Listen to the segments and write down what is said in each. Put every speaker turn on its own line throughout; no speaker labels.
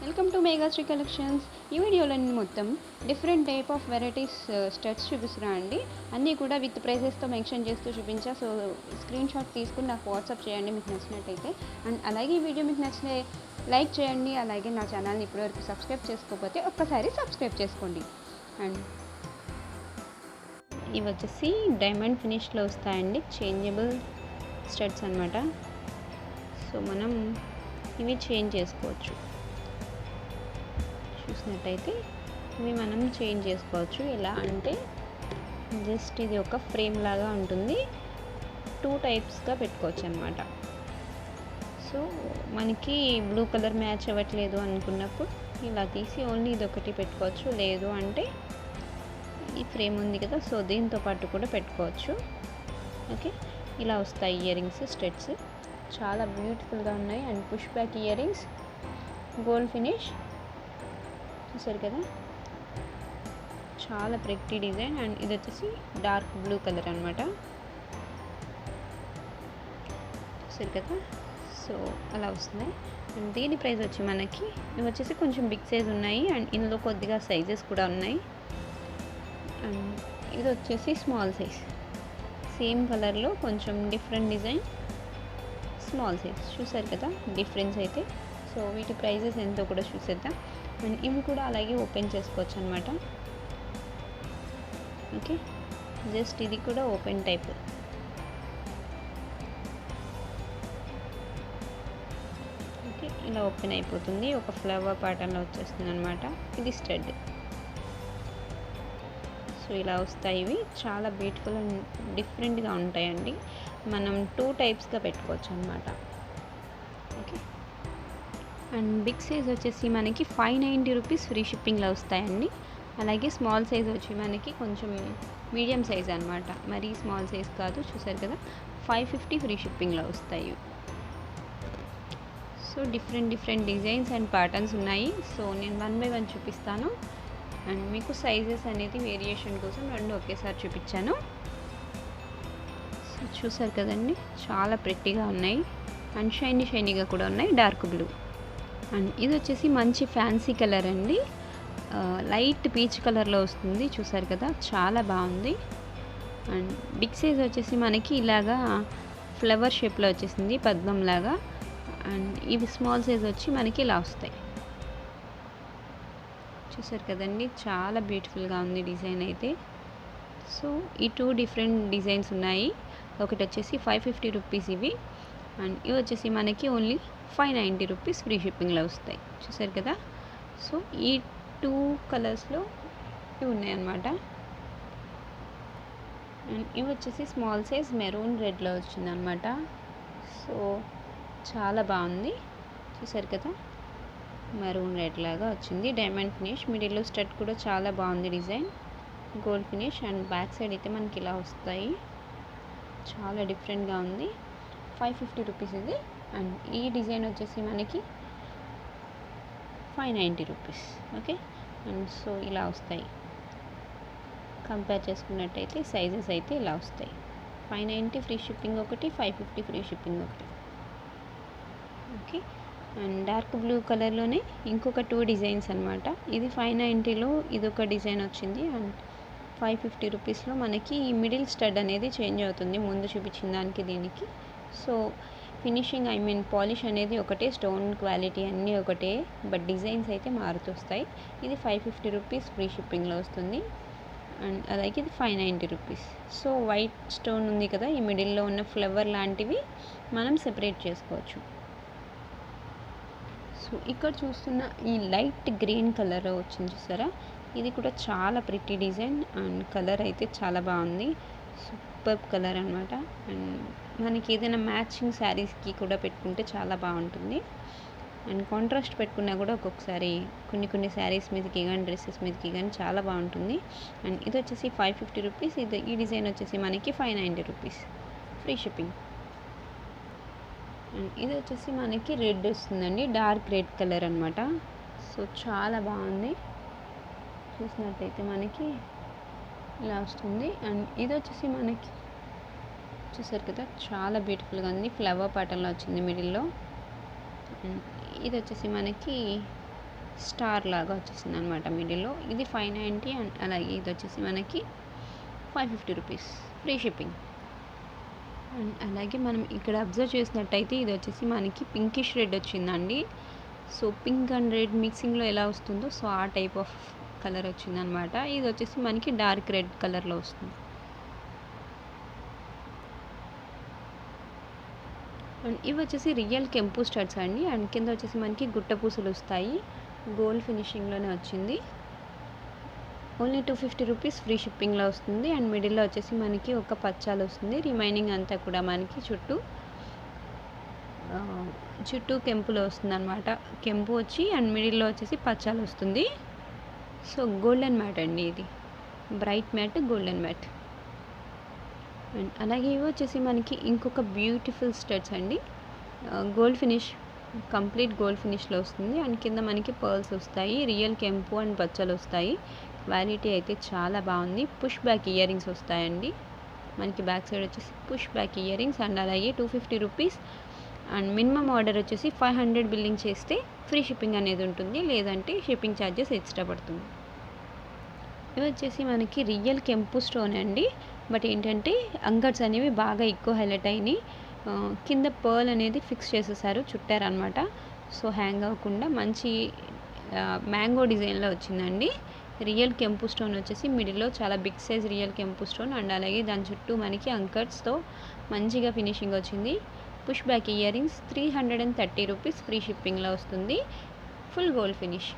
Welcome to Meghashree collections. ఈ వీడియోలో నేను మొత్తం different type of varieties studs చూపిస్తున్నా అండి. అన్నీ కూడా విత్ ప్రైసెస్తో మెన్షన్ చేస్తూ చూపించా. సో స్క్రీన్ షాట్ తీసుకుని నాకు వాట్సాప్ చేయండి మీకు నచ్చినట్టయితే. అండ్ అలాగే ఈ వీడియో మీకు నచ్చిన లైక్ చేయండి. అలాగే నా ఛానల్ని ఇప్పటివరకు సబ్స్క్రైబ్ చేసుకోకపోతే ఒక్కసారి సబ్స్క్రైబ్ చేసుకోండి. అండ్ ఇవి వచ్చేసి డైమండ్ ఫినిష్లో వస్తాయండి, చేంజబుల్ స్టడ్స్ అనమాట. సో మనం ఇవి చేంజ్ చేసుకోవచ్చు. చూసినట్టయితే ఇవి మనం చేంజ్ చేసుకోవచ్చు. ఎలా అంటే జస్ట్ ఇది ఒక ఫ్రేమ్ లాగా ఉంటుంది, 2 టైప్స్గా పెట్టుకోవచ్చు అనమాట. సో మనకి బ్లూ కలర్ మ్యాచ్ అవ్వట్లేదు అనుకున్నప్పుడు ఇలా తీసి ఓన్లీ ఇది ఒకటి పెట్టుకోవచ్చు. లేదు అంటే ఈ ఫ్రేమ్ ఉంది కదా, సో దీంతో పాటు కూడా పెట్టుకోవచ్చు. ఓకే, ఇలా వస్తాయి ఇయర్ రింగ్స్ స్టడ్స్, చాలా బ్యూటిఫుల్గా ఉన్నాయి. And push back ear rings, gold finish, చూసారు కదా, చాలా ప్రెట్టి డిజైన్. అండ్ ఇది వచ్చేసి డార్క్ బ్లూ కలర్ అనమాట, చూసారు కదా. సో అలా వస్తున్నాయి. అండ్ దీని ప్రైస్ వచ్చి మనకి ఇవి వచ్చేసి కొంచెం బిగ్ సైజ్ ఉన్నాయి. అండ్ ఇందులో కొద్దిగా సైజెస్ కూడా ఉన్నాయి. అండ్ ఇది వచ్చేసి స్మాల్ సైజ్, సేమ్ కలర్లో కొంచెం డిఫరెంట్ డిజైన్, స్మాల్ సైజ్. చూసారు కదా డిఫరెన్స్ అయితే. సో వీటి ప్రైజెస్ ఎంతో కూడా చూసేద్దాం. అండ్ ఇవి కూడా అలాగే ఓపెన్ చేసుకోవచ్చు అనమాట. ఓకే, జస్ట్ ఇది కూడా ఓపెన్ టైప్. ఓకే, ఇలా ఓపెన్ అయిపోతుంది, ఒక ఫ్లవర్ ప్యాటర్న్లో వచ్చేస్తుంది అనమాట. ఇది స్టడ్. సో ఇలా వస్తాయి. ఇవి చాలా బ్యూటిఫుల్ అండ్ డిఫరెంట్గా ఉంటాయండి. మనం 2 టైప్స్గా పెట్టుకోవచ్చు అనమాట. ఓకే, అండ్ బిగ్ సైజ్ వచ్చేసి మనకి 590 రూపీస్ ఫ్రీ షిప్పింగ్లో వస్తాయండి. అలాగే స్మాల్ సైజ్ వచ్చి మనకి కొంచెం మీడియం సైజ్ అనమాట, మరీ స్మాల్ సైజ్ కాదు. చూసారు కదా, 550 ఫ్రీ షిప్పింగ్లో వస్తాయి. So different designs and patterns ఉన్నాయి. సో నేను 1 బై 1 చూపిస్తాను. అండ్ మీకు సైజెస్ అనేది వేరియేషన్ కోసం 2 ఒకేసారి చూపించాను. సో చూసారు కదండి, చాలా ప్రెట్టిగా ఉన్నాయి. అండ్ షైనీగా కూడా ఉన్నాయి, డార్క్ బ్లూ. అండ్ ఇది వచ్చేసి మంచి ఫ్యాన్సీ కలర్ అండి, లైట్ పీచ్ కలర్లో వస్తుంది. చూసారు కదా, చాలా బాగుంది. అండ్ బిగ్ సైజ్ వచ్చేసి మనకి ఇలాగా ఫ్లవర్ షేప్లో వచ్చేసింది, పద్మంలాగా. అండ్ ఇవి స్మాల్ సైజ్ వచ్చి మనకి ఇలా వస్తాయి. చూసారు కదండి, చాలా బ్యూటిఫుల్గా ఉంది డిజైన్ అయితే. సో ఈ 2 డిఫరెంట్ డిజైన్స్ ఉన్నాయి. ఒకటి వచ్చేసి 550 రూపీస్ ఇవి. అండ్ ఇవి వచ్చేసి మనకి ఓన్లీ 590 రూపీస్ ఫ్రీ షిప్పింగ్లో వస్తాయి. చూసారు కదా. సో ఈ 2 కలర్స్లో ఇవి ఉన్నాయన్నమాట. అండ్ ఇవి వచ్చేసి స్మాల్ సైజ్ మెరూన్ రెడ్లో వచ్చిందనమాట. సో చాలా బాగుంది. చూసారు కదా, మెరూన్ రెడ్ లాగా వచ్చింది, డైమండ్ ఫినిష్. మిడిల్లో స్టడ్ కూడా చాలా బాగుంది design, gold finish. And back side అయితే మనకి ఇలా వస్తాయి, చాలా డిఫరెంట్గా ఉంది. 550 రూపీస్ ఇది. అండ్ ఈ డిజైన్ వచ్చేసి మనకి 590 రూపీస్. ఓకే, అండ్ సో ఇలా వస్తాయి. కంపేర్ చేసుకున్నట్టయితే సైజెస్ అయితే ఇలా వస్తాయి. 590 ఫ్రీ షిప్పింగ్ ఒకటి, 550 ఫ్రీ షిప్పింగ్ ఒకటి. ఓకే, అండ్ డార్క్ బ్లూ కలర్లోనే ఇంకొక 2 డిజైన్స్ అనమాట. ఇది 590లో ఇదొక డిజైన్ వచ్చింది. అండ్ 550 రూపీస్లో మనకి ఈ మిడిల్ స్టడ్ అనేది చేంజ్ అవుతుంది, ముందు చూపించిన దానికి దీనికి. సో ఫినిషింగ్ పాలిష్ అనేది ఒకటే, స్టోన్ క్వాలిటీ అన్నీ ఒకటే, బట్ డిజైన్స్ అయితే మారుతూ వస్తాయి. ఇది 550 రూపీస్ ఫ్రీ షిప్పింగ్లో వస్తుంది. అండ్ అలాగే ఇది 590 రూపీస్. సో వైట్ స్టోన్ ఉంది కదా, ఈ మిడిల్లో ఉన్న ఫ్లవర్ లాంటివి మనం సెపరేట్ చేసుకోవచ్చు. సో ఇక్కడ చూస్తున్న ఈ లైట్ గ్రీన్ కలర్ వచ్చింది చూసారా, ఇది కూడా చాలా ప్రిట్టి డిజైన్. అండ్ కలర్ అయితే చాలా బాగుంది, సూపర్ కలర్ అనమాట. అండ్ మనకి ఏదైనా మ్యాచింగ్ శారీస్కి కూడా పెట్టుకుంటే చాలా బాగుంటుంది. అండ్ కాంట్రాస్ట్ పెట్టుకున్నా కూడా ఒక్కొక్కసారి కొన్ని శారీస్ మీదకి కానీ డ్రెస్సెస్ మీదకి కానీ చాలా బాగుంటుంది. అండ్ ఇది వచ్చేసి 550 రూపీస్. ఈ డిజైన్ వచ్చేసి మనకి 590 రూపీస్ ఫ్రీ షిప్పింగ్. అండ్ ఇది వచ్చేసి మనకి రెడ్ వస్తుందండి, డార్క్ రెడ్ కలర్ అనమాట. సో చాలా బాగుంది, చూసినట్టయితే మనకి ఇలా వస్తుంది. అండ్ ఇది వచ్చేసి మనకి చూసారు కదా, చాలా బ్యూటిఫుల్గా ఉంది, ఫ్లవర్ ప్యాటర్న్లో వచ్చింది మిడిల్లో. అండ్ ఇది వచ్చేసి మనకి స్టార్ లాగా వచ్చేసింది అనమాట మిడిల్లో. ఇది 590 అండ్ అలాగే ఇది వచ్చేసి మనకి 550 రూపీస్ ఫ్రీ షిప్పింగ్. అండ్ అలాగే మనం ఇక్కడ అబ్జర్వ్ చేసినట్టయితే ఇది వచ్చేసి మనకి పింకిష్ రెడ్ వచ్చిందండి. సో పింక్ అండ్ రెడ్ మిక్సింగ్లో ఎలా వస్తుందో సో ఆ టైప్ ఆఫ్ కలర్ వచ్చిందనమాట. ఇది వచ్చేసి మనకి డార్క్ రెడ్ కలర్లో వస్తుంది. అండ్ ఇవి వచ్చేసి రియల్ కెంపు స్టడ్స్ అండి. అండ్ కింద వచ్చేసి మనకి గుట్ట పూసలు వస్తాయి. గోల్డ్ ఫినిషింగ్లోనే వచ్చింది. ఓన్లీ 250 రూపీస్ ఫ్రీ షిప్పింగ్లో వస్తుంది. అండ్ మిడిల్లో వచ్చేసి మనకి ఒక పచ్చాలు వస్తుంది. రిమైనింగ్ అంతా కూడా మనకి చుట్టూ కెంపులో వస్తుంది అనమాట. కెంపు వచ్చి అండ్ మిడిల్లో వచ్చేసి పచ్చాలు వస్తుంది. సో గోల్డెన్ మ్యాట్ అండి, ఇది bright matte, golden matte. And అలాగే ఇవి వచ్చేసి మనకి ఇంకొక బ్యూటిఫుల్ స్టడ్స్ అండి. గోల్డ్ ఫినిష్, కంప్లీట్ గోల్డ్ ఫినిష్లో వస్తుంది. అండ్ కింద మనకి పర్ల్స్ వస్తాయి. రియల్ కెంపు అండ్ పచ్చలు వస్తాయి. క్వాలిటీ అయితే చాలా బాగుంది. పుష్ బ్యాక్ ఇయర్ రింగ్స్ వస్తాయండి మనకి. బ్యాక్ సైడ్ వచ్చేసి push back ear rings. And అలాగే 250 రూపీస్. అండ్ మినిమం ఆర్డర్ వచ్చేసి 500 బిల్లింగ్ చేస్తే ఫ్రీ షిప్పింగ్ అనేది ఉంటుంది, లేదంటే షిప్పింగ్ ఛార్జెస్ ఎక్స్ట్రా పడుతుంది. ఇవి వచ్చేసి మనకి రియల్ కెంపు స్టోన్ అండి. బట్ ఏంటంటే అంకట్స్ అనేవి బాగా ఎక్కువ హైలైట్ అయినాయి. కింద పర్ల్ అనేది ఫిక్స్ చేసేసారు, చుట్టారనమాట. సో హ్యాంగ్ అవ్వకుండా మంచి మ్యాంగో డిజైన్లో వచ్చిందండి. రియల్ కెంపు స్టోన్ వచ్చేసి మిడిల్లో చాలా బిగ్ సైజ్ రియల్ కెంపు స్టోన్. అండ్ అలాగే దాని చుట్టూ మనకి అంకట్స్తో మంచిగా ఫినిషింగ్ వచ్చింది. Push back earrings 330 rupees free షిప్పింగ్లో వస్తుంది. Full gold finish.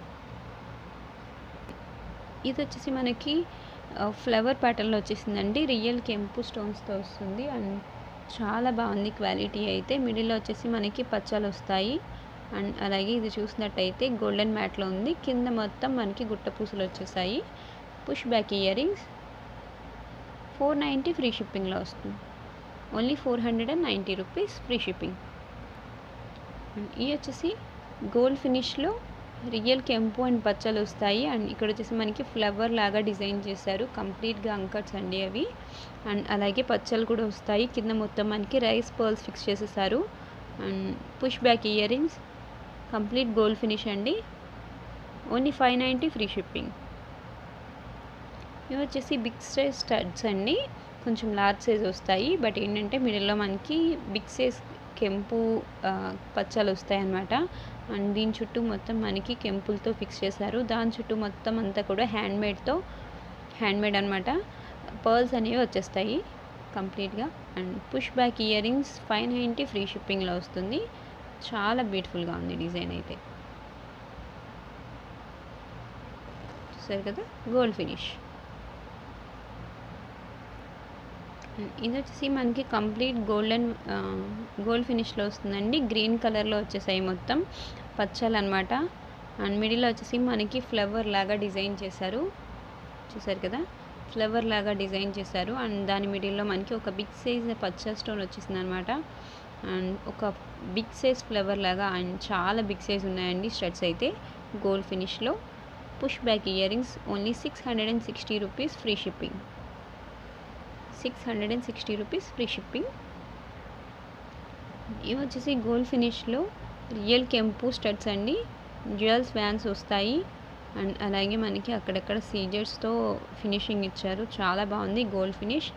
ఇది వచ్చేసి మనకి ఫ్లవర్ ప్యాటర్న్లో వచ్చేసిందండి. రియల్ కెంపు స్టోన్స్తో వస్తుంది. అండ్ చాలా బాగుంది క్వాలిటీ అయితే. మిడిల్లో వచ్చేసి మనకి పచ్చలు వస్తాయి. అండ్ అలాగే ఇది చూసినట్టయితే గోల్డెన్ మ్యాట్లో ఉంది. కింద మొత్తం మనకి గుట్ట పూసలు వచ్చేసాయి. Push back earrings 490 free షిప్పింగ్లో వస్తుంది. Only 490 rupees free shipping. And ఇవి వచ్చేసి గోల్డ్ ఫినిష్లో రియల్ కెంపు అండ్ పచ్చలు వస్తాయి. అండ్ ఇక్కడ వచ్చేసి మనకి ఫ్లవర్ లాగా డిజైన్ చేశారు. కంప్లీట్గా అంకట్స్ అండి అవి. అండ్ అలాగే పచ్చలు కూడా వస్తాయి. కింద మొత్తం మనకి రైస్ పర్ల్స్ ఫిక్స్ చేసేసారు. And push back earrings complete gold finish అండి. Only 590 free shipping. ఇవి వచ్చేసి బిగ్ సైజ్ స్టడ్స్ అండి. కొంచెం లార్జ్ సైజ్ వస్తాయి. బట్ ఏంటంటే మిడిల్లో మనకి బిగ్ సైజ్ కెంపు పచ్చలు వస్తాయి అన్నమాట. అండ్ దీని చుట్టూ మొత్తం మనకి కెంపులతో ఫిక్స్ చేశారు. దాని చుట్టూ మొత్తం అంతా కూడా హ్యాండ్మేడ్ అనమాట. పర్ల్స్ అనేవి వచ్చేస్తాయి కంప్లీట్గా. And push back earrings 590 free షిప్పింగ్లో వస్తుంది. చాలా బ్యూటిఫుల్గా ఉంది డిజైన్ అయితే. చూసారు కదా, గోల్డ్ ఫినిష్. ఇది వచ్చేసి మనకి కంప్లీట్ గోల్డ్ ఫినిష్లో వస్తుందండి. గ్రీన్ కలర్లో వచ్చేసాయి మొత్తం పచ్చలు అనమాట. అండ్ మిడిల్లో వచ్చేసి మనకి ఫ్లవర్ లాగా డిజైన్ చేశారు. చూసారు కదా, ఫ్లవర్ లాగా డిజైన్ చేశారు. అండ్ దాని మిడిల్లో మనకి ఒక బిగ్ సైజ్ పచ్చ స్టోన్ వచ్చేసింది అనమాట. అండ్ ఒక బిగ్ సైజ్ ఫ్లవర్ లాగా అండ్ చాలా బిగ్ సైజ్ ఉన్నాయండి స్టడ్స్ అయితే గోల్డ్ ఫినిష్లో. Push back earrings only 660 rupees free shipping. 660 rupees free shipping. ఇవి వచ్చేసి గోల్డ్ ఫినిష్లో రియల్ కెంపు స్టడ్స్ అండి. జ్యువెల్స్ వ్యాన్స్ వస్తాయి. అండ్ అలాగే మనకి అక్కడక్కడ సీజర్స్తో ఫినిషింగ్ ఇచ్చారు. చాలా బాగుంది గోల్డ్ ఫినిష్.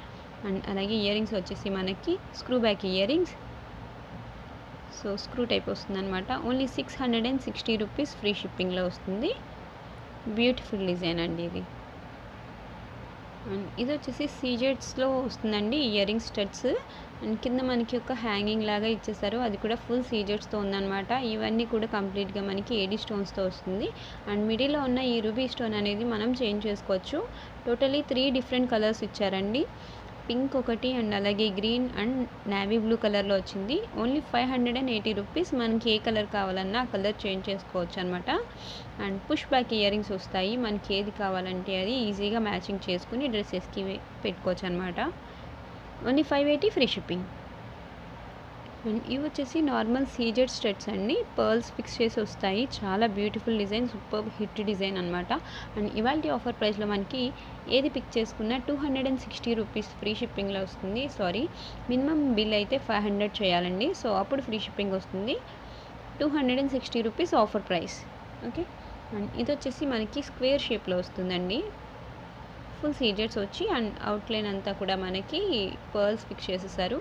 అండ్ అలాగే ఇయర్ రింగ్స్ వచ్చేసి మనకి screw back earrings. So screw type వస్తుంది అనమాట. ఓన్లీ 660 రూపీస్ ఫ్రీ షిప్పింగ్లో వస్తుంది. బ్యూటిఫుల్ డిజైన్ అండి ఇది. అండ్ ఇది వచ్చేసి సీజెట్స్లో వస్తుందండి ఇయర్ రింగ్ స్టడ్స్. అండ్ కింద మనకి ఒక హ్యాంగింగ్ లాగా ఇచ్చేసారు. అది కూడా ఫుల్ సీజెట్స్తో ఉందన్నమాట. ఇవన్నీ కూడా కంప్లీట్గా మనకి ఏడీ స్టోన్స్తో వస్తుంది. అండ్ మిడిల్లో ఉన్న ఈ రూబీ స్టోన్ అనేది మనం చేంజ్ చేసుకోవచ్చు. టోటలీ 3 డిఫరెంట్ కలర్స్ ఇచ్చారండి. పింక్ ఒకటి అండ్ అలాగే గ్రీన్ అండ్ నేవీ బ్లూ కలర్లో వచ్చింది. Only 580 rupees. మనకి ఏ కలర్ కావాలన్నా ఆ కలర్ చేంజ్ చేసుకోవచ్చు అనమాట. And push back ear rings వస్తాయి. మనకి ఏది కావాలంటే అది ఈజీగా మ్యాచింగ్ చేసుకుని డ్రెస్సెస్కి పెట్టుకోవచ్చు అనమాట. Only 580 free shipping. అండ్ ఇవి వచ్చేసి నార్మల్ సీజెడ్ స్టడ్స్ అండి. పర్ల్స్ ఫిక్స్ చేసి వస్తాయి. చాలా beautiful design, super hit design అనమాట. అండ్ ఇవాళ ఆఫర్ ప్రైస్లో మనకి ఏది పిక్ చేసుకున్నా 260 రూపీస్ ఫ్రీ షిప్పింగ్లో వస్తుంది. సారీ, మినిమం బిల్ అయితే 500 చేయాలండి. సో అప్పుడు ఫ్రీ షిప్పింగ్ వస్తుంది. 260 rupees offer price. Okay, and ఇది వచ్చేసి మనకి స్క్వేర్ షేప్లో వస్తుందండి. ఫుల్ సీజెట్స్ వచ్చి అండ్ అవుట్లైన్ అంతా కూడా మనకి పర్ల్స్ ఫిక్స్ చేసేసారు.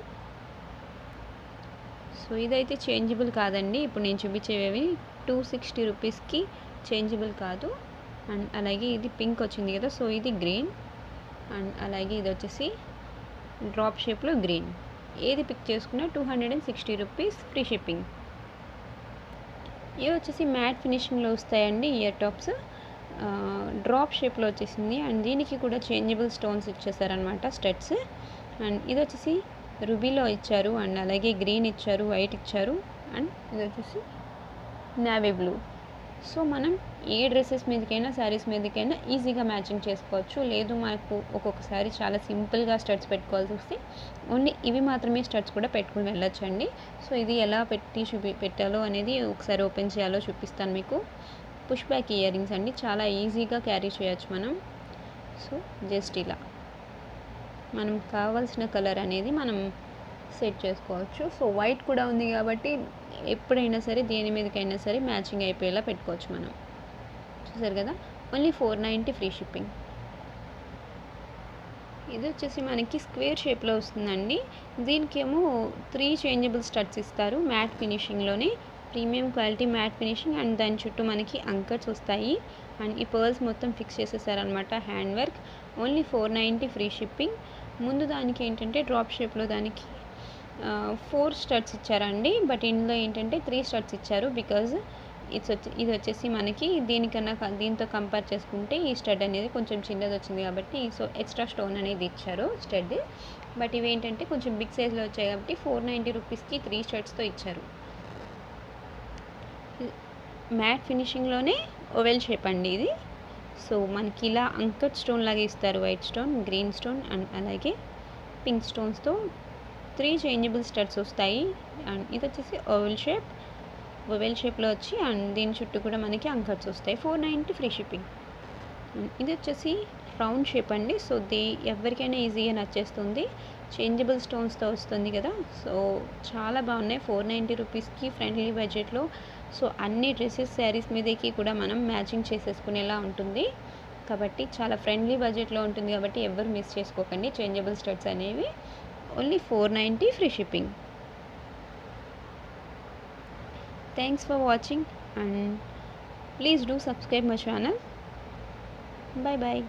సో ఇదైతే చేంజబుల్ కాదండి. ఇప్పుడు నేను చూపించేవి 260 రూపీస్కి చేంజబుల్ కాదు. అండ్ అలాగే ఇది పింక్ వచ్చింది కదా, సో ఇది గ్రీన్. అండ్ అలాగే ఇది వచ్చేసి డ్రాప్ షేప్లో గ్రీన్. ఏది పిక్ చేసుకున్నా 260 రూపీస్ ఫ్రీ షిప్పింగ్. ఇవి వచ్చేసి మ్యాట్ ఫినిషింగ్లో వస్తాయండి ఇయర్ టాప్స్. డ్రాప్ షేప్లో వచ్చేసింది అండ్ దీనికి కూడా చేంజబుల్ స్టోన్స్ ఇచ్చేసారనమాట, స్టడ్స్. అండ్ ఇది వచ్చేసి రూబీలో ఇచ్చారు అండ్ అలాగే గ్రీన్ ఇచ్చారు, వైట్ ఇచ్చారు అండ్ ఇది వచ్చేసి నేవీ బ్లూ. సో మనం ఏ డ్రెస్సెస్ మీదకైనా శారీస్ మీదకైనా ఈజీగా మ్యాచింగ్ చేసుకోవచ్చు. లేదు మనకు ఒక్కొక్కసారి చాలా సింపుల్గా స్టడ్స్ పెట్టుకోవాల్సి వస్తే ఓన్లీ ఇవి మాత్రమే స్టడ్స్ కూడా పెట్టుకుని వెళ్ళొచ్చండి. సో ఇది ఎలా పెట్టాలో అనేది ఒకసారి ఓపెన్ చేయాలో చూపిస్తాను మీకు. పుష్ బ్యాక్ ఇయర్ రింగ్స్ అండి, చాలా ఈజీగా క్యారీ చేయొచ్చు మనం. సో జస్ట్ ఇలా మనం కావాల్సిన కలర్ అనేది మనం సెట్ చేసుకోవచ్చు. సో వైట్ కూడా ఉంది కాబట్టి ఎప్పుడైనా సరే దేని మీదకైనా సరే మ్యాచింగ్ అయిపోయేలా పెట్టుకోవచ్చు మనం. చూసారు కదా, ఓన్లీ 490 ఫ్రీ షిప్పింగ్. ఇది వచ్చేసి మనకి స్క్వేర్ షేప్లో వస్తుందండి. దీనికేమో 3 చేంజబుల్ స్టడ్స్ ఇస్తారు మ్యాట్ ఫినిషింగ్లోనే. Premium quality matte finishing and దాని చుట్టూ మనకి అంకర్స్ వస్తాయి అండ్ ఈ పర్ల్స్ మొత్తం ఫిక్స్ చేసేసారనమాట, hand work. Only 490 free shipping. ముందు దానికి ఏంటంటే డ్రాప్ షేప్లో దానికి 4 స్టడ్స్ ఇచ్చారండి, బట్ ఇందులో ఏంటంటే 3 స్టడ్స్ ఇచ్చారు. బికాజ్ ఇది వచ్చేసి మనకి దీంతో కంపేర్ చేసుకుంటే ఈ స్టడ్ అనేది కొంచెం చిన్నది వచ్చింది కాబట్టి సో ఎక్స్ట్రా స్టోన్ అనేది ఇచ్చారు స్టడ్. బట్ ఇవి ఏంటంటే కొంచెం బిగ్ సైజ్లో వచ్చాయి కాబట్టి 490 రూపీస్కి 3 స్టడ్స్తో ఇచ్చారు. మ్యాట్ ఫినిషింగ్లోనే ఓవెల్ షేప్ అండి ఇది. సో మనకి ఇలా అంకట్ స్టోన్ లాగా ఇస్తారు, white stone, green stone and అలాగే పింక్ స్టోన్స్తో 3 చేంజబుల్ స్టడ్స్ వస్తాయి. అండ్ ఇది వచ్చేసి ఓవెల్ షేప్లో వచ్చి అండ్ దీని చుట్టూ కూడా మనకి అంకట్స్ వస్తాయి. 490 ఫ్రీ షిప్పింగ్. ఇది వచ్చేసి రౌండ్ షేప్ అండి. సో ఎవరికైనా ఈజీగా నచ్చేస్తుంది, చేంజబుల్ స్టోన్స్తో వస్తుంది కదా. సో చాలా బాగున్నాయి 490 రూపీస్కి ఫ్రెండ్లీ బడ్జెట్లో. సో అన్ని డ్రెస్సెస్ శారీస్ మీదకి కూడా మనం మ్యాచింగ్ చేసేసుకునేలా ఉంటుంది కాబట్టి చాలా ఫ్రెండ్లీ బడ్జెట్లో ఉంటుంది కాబట్టి ఎవరు మిస్ చేసుకోకండి చేంజబుల్ స్టడ్స్ అనేవి. Only 490 free shipping. Thanks for watching and please do subscribe my channel. Bye bye.